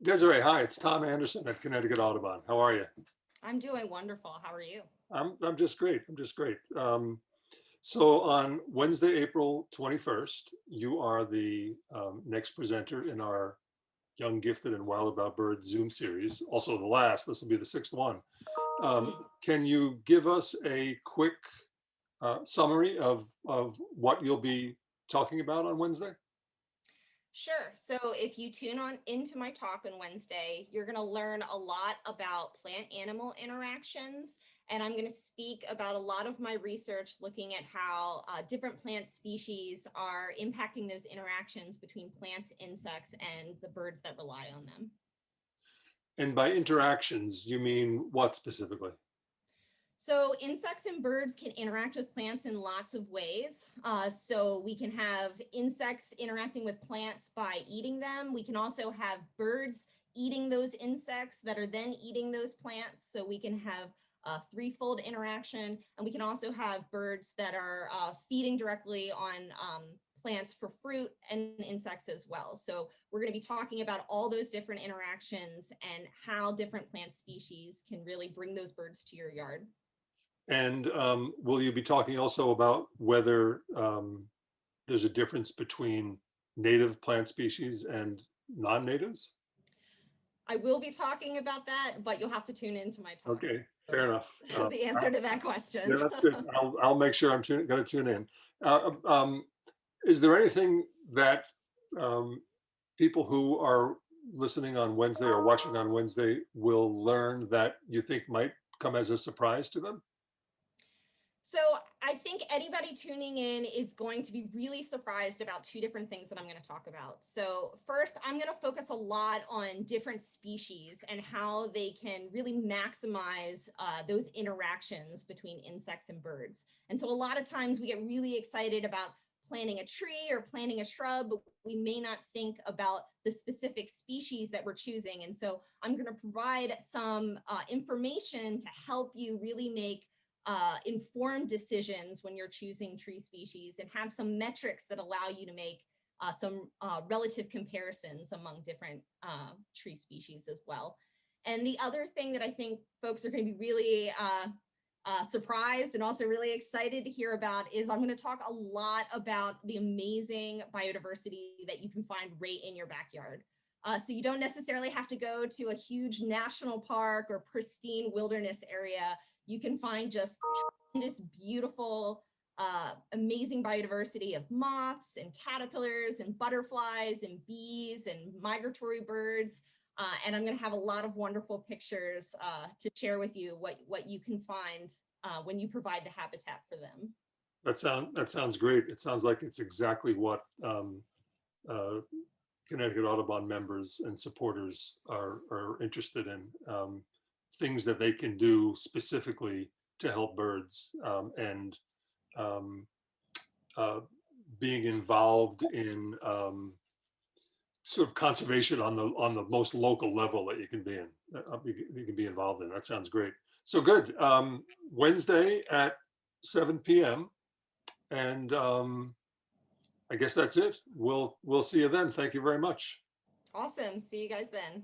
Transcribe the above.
Desiree, hi, it's Tom Anderson at Connecticut Audubon. How are you? I'm doing wonderful. How are you? I'm just great. I'm just great. So on Wednesday, April 21st, you are the next presenter in our Young, Gifted, and Wild About Birds Zoom series. Also the last. This will be the sixth one. Can you give us a quick summary of what you'll be talking about on Wednesday? Sure. So if you tune on into my talk on Wednesday, you're going to learn a lot about plant-animal interactions. And I'm going to speak about a lot of my research looking at how different plant species are impacting those interactions between plants, insects, and the birds that rely on them. And by interactions, you mean what specifically? So insects and birds can interact with plants in lots of ways. So we can have insects interacting with plants by eating them. We can also have birds eating those insects that are then eating those plants. So we can have a threefold interaction. And we can also have birds that are feeding directly on plants for fruit and insects as well. So we're going to be talking about all those different interactions and how different plant species can really bring those birds to your yard. And will you be talking also about whether there's a difference between native plant species and non-natives? I will be talking about that, but you'll have to tune into my talk. Okay, fair enough. The answer to that question. Yeah, that's good. I'll make sure I'm going to tune in. Is there anything that people who are listening on Wednesday or watching on Wednesday will learn that you think might come as a surprise to them? So I think anybody tuning in is going to be really surprised about two different things that I'm going to talk about. So first, I'm going to focus a lot on different species and how they can really maximize those interactions between insects and birds. And so a lot of times we get really excited about planting a tree or planting a shrub, but we may not think about the specific species that we're choosing. And so I'm going to provide some information to help you really make informed decisions when you're choosing tree species and have some metrics that allow you to make some relative comparisons among different tree species as well. And the other thing that I think folks are going to be really surprised and also really excited to hear about is I'm going to talk a lot about the amazing biodiversity that you can find right in your backyard. So you don't necessarily have to go to a huge national park or pristine wilderness area. You can find just tremendous, beautiful, amazing biodiversity of moths and caterpillars and butterflies and bees and migratory birds. And I'm going to have a lot of wonderful pictures to share with you what you can find when you provide the habitat for them. That sounds great. It sounds like it's exactly what Connecticut Audubon members and supporters are interested in. Things that they can do specifically to help birds and being involved in sort of conservation on the most local level that you can be in. You can be involved in. That sounds great. So good. Wednesday at 7 p.m. and I guess that's it. We'll see you then. Thank you very much. Awesome. See you guys then.